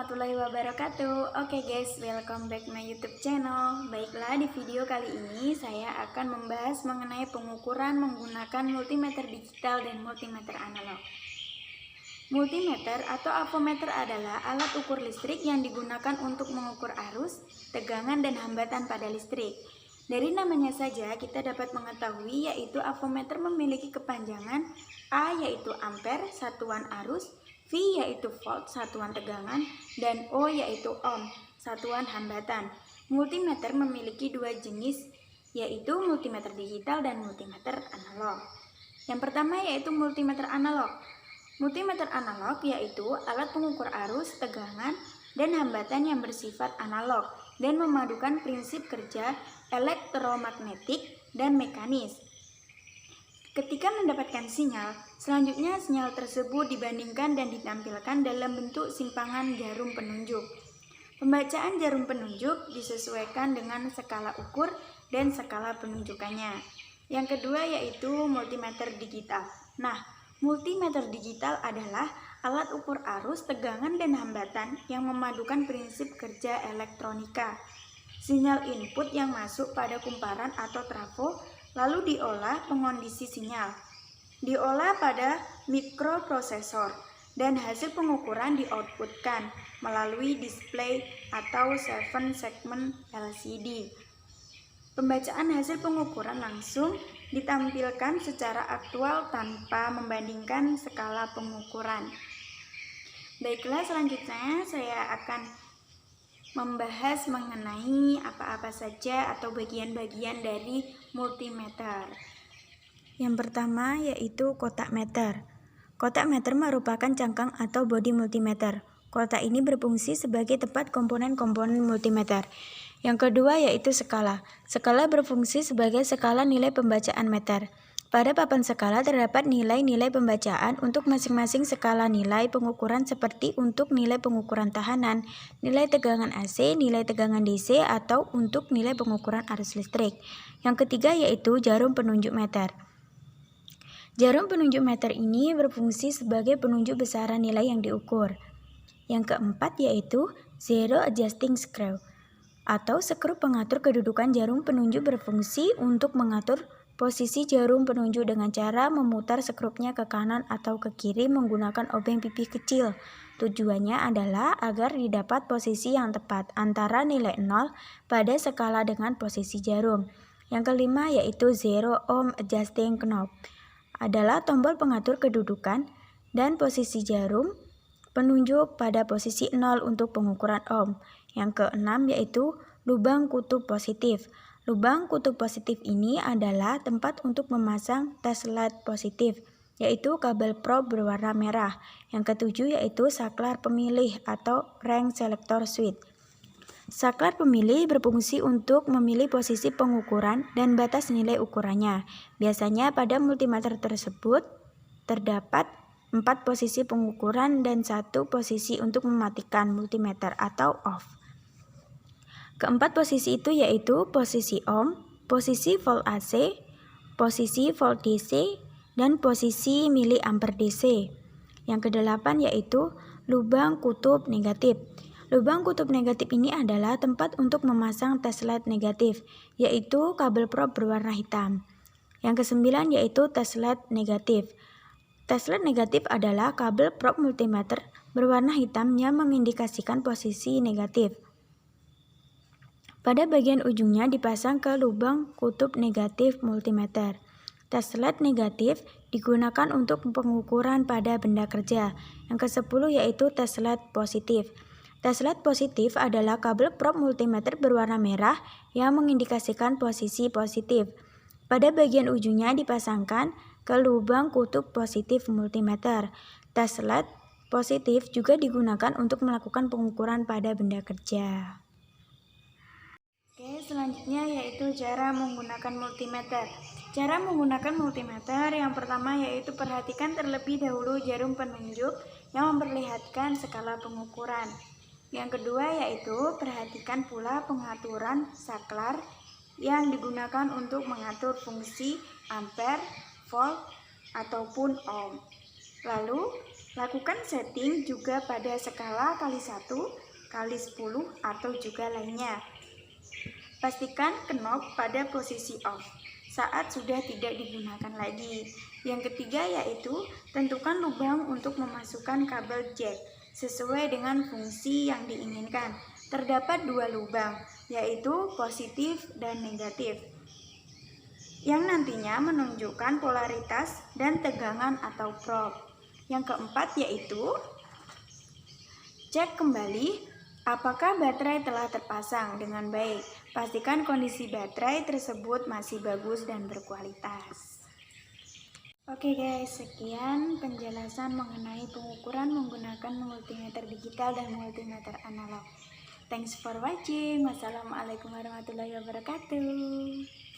warahmatullahi wabarakatuh. Oke guys, welcome back my YouTube channel. Baiklah, di video kali ini saya akan membahas mengenai pengukuran menggunakan multimeter digital dan multimeter analog. Multimeter atau avometer adalah alat ukur listrik yang digunakan untuk mengukur arus, tegangan, dan hambatan pada listrik. Dari namanya saja kita dapat mengetahui yaitu avometer memiliki kepanjangan A yaitu ampere, satuan arus, V yaitu volt, satuan tegangan, dan O yaitu ohm, satuan hambatan. Multimeter memiliki dua jenis, yaitu multimeter digital dan multimeter analog. Yang pertama yaitu multimeter analog. Multimeter analog yaitu alat pengukur arus, tegangan, dan hambatan yang bersifat analog dan memadukan prinsip kerja elektromagnetik dan mekanis. Ketika mendapatkan sinyal, selanjutnya sinyal tersebut dibandingkan dan ditampilkan dalam bentuk simpangan jarum penunjuk. Pembacaan jarum penunjuk disesuaikan dengan skala ukur dan skala penunjukannya. Yang kedua yaitu multimeter digital. Nah, multimeter digital adalah alat ukur arus, tegangan, dan hambatan yang memadukan prinsip kerja elektronika. Sinyal input yang masuk pada kumparan atau trafo lalu diolah pengondisi sinyal, diolah pada mikroprosesor, dan hasil pengukuran dioutputkan melalui display atau 7 segment LCD. Pembacaan hasil pengukuran langsung ditampilkan secara aktual tanpa membandingkan skala pengukuran. Baiklah, selanjutnya saya akan membahas mengenai apa-apa saja atau bagian-bagian dari multimeter. Yang pertama yaitu kotak meter. Kotak meter merupakan cangkang atau bodi multimeter. Kotak ini berfungsi sebagai tempat komponen-komponen multimeter. Yang kedua yaitu skala. Skala berfungsi sebagai skala nilai pembacaan meter. Pada papan skala terdapat nilai-nilai pembacaan untuk masing-masing skala nilai pengukuran seperti untuk nilai pengukuran tahanan, nilai tegangan AC, nilai tegangan DC, atau untuk nilai pengukuran arus listrik. Yang ketiga yaitu jarum penunjuk meter. Jarum penunjuk meter ini berfungsi sebagai penunjuk besaran nilai yang diukur. Yang keempat yaitu zero adjusting screw atau skru pengatur kedudukan jarum penunjuk berfungsi untuk mengatur posisi jarum penunjuk dengan cara memutar skrupnya ke kanan atau ke kiri menggunakan obeng pipi kecil. Tujuannya adalah agar didapat posisi yang tepat antara nilai 0 pada skala dengan posisi jarum. Yang kelima yaitu zero ohm adjusting knob adalah tombol pengatur kedudukan dan posisi jarum penunjuk pada posisi 0 untuk pengukuran ohm. Yang keenam yaitu lubang kutub positif. Lubang kutub positif ini adalah tempat untuk memasang tes LED positif, yaitu kabel probe berwarna merah. Yang ketujuh yaitu saklar pemilih atau range selector switch. Saklar pemilih berfungsi untuk memilih posisi pengukuran dan batas nilai ukurannya. Biasanya pada multimeter tersebut terdapat 4 posisi pengukuran dan 1 posisi untuk mematikan multimeter atau off. Keempat posisi itu yaitu posisi ohm, posisi volt AC, posisi volt DC, dan posisi miliampere DC. Yang kedelapan yaitu lubang kutub negatif. Lubang kutub negatif ini adalah tempat untuk memasang tes LED negatif, yaitu kabel probe berwarna hitam. Yang kesembilan yaitu tes LED negatif. Tes LED negatif adalah kabel probe multimeter berwarna hitam yang mengindikasikan posisi negatif. Pada bagian ujungnya dipasang ke lubang kutub negatif multimeter. Tes LED negatif digunakan untuk pengukuran pada benda kerja. Yang ke-10 yaitu tes LED positif. Tes LED positif adalah kabel probe multimeter berwarna merah yang mengindikasikan posisi positif. Pada bagian ujungnya dipasangkan ke lubang kutub positif multimeter. Tes LED positif juga digunakan untuk melakukan pengukuran pada benda kerja. Oke, selanjutnya yaitu cara menggunakan multimeter. Cara menggunakan multimeter yang pertama yaitu perhatikan terlebih dahulu jarum penunjuk yang memperlihatkan skala pengukuran. Yang kedua yaitu perhatikan pula pengaturan saklar yang digunakan untuk mengatur fungsi ampere, volt, ataupun ohm. Lalu Lakukan setting juga pada skala kali 1, kali 10, atau juga lainnya. Pastikan knob pada posisi off saat sudah tidak digunakan lagi. Yang ketiga yaitu tentukan lubang untuk memasukkan kabel jack sesuai dengan fungsi yang diinginkan. Terdapat dua lubang, yaitu positif dan negatif, yang nantinya menunjukkan polaritas dan tegangan atau probe. Yang keempat yaitu cek kembali apakah baterai telah terpasang dengan baik. Pastikan kondisi baterai tersebut masih bagus dan berkualitas. Oke guys, sekian penjelasan mengenai pengukuran menggunakan multimeter digital dan multimeter analog. Thanks for watching. Wassalamualaikum warahmatullahi wabarakatuh.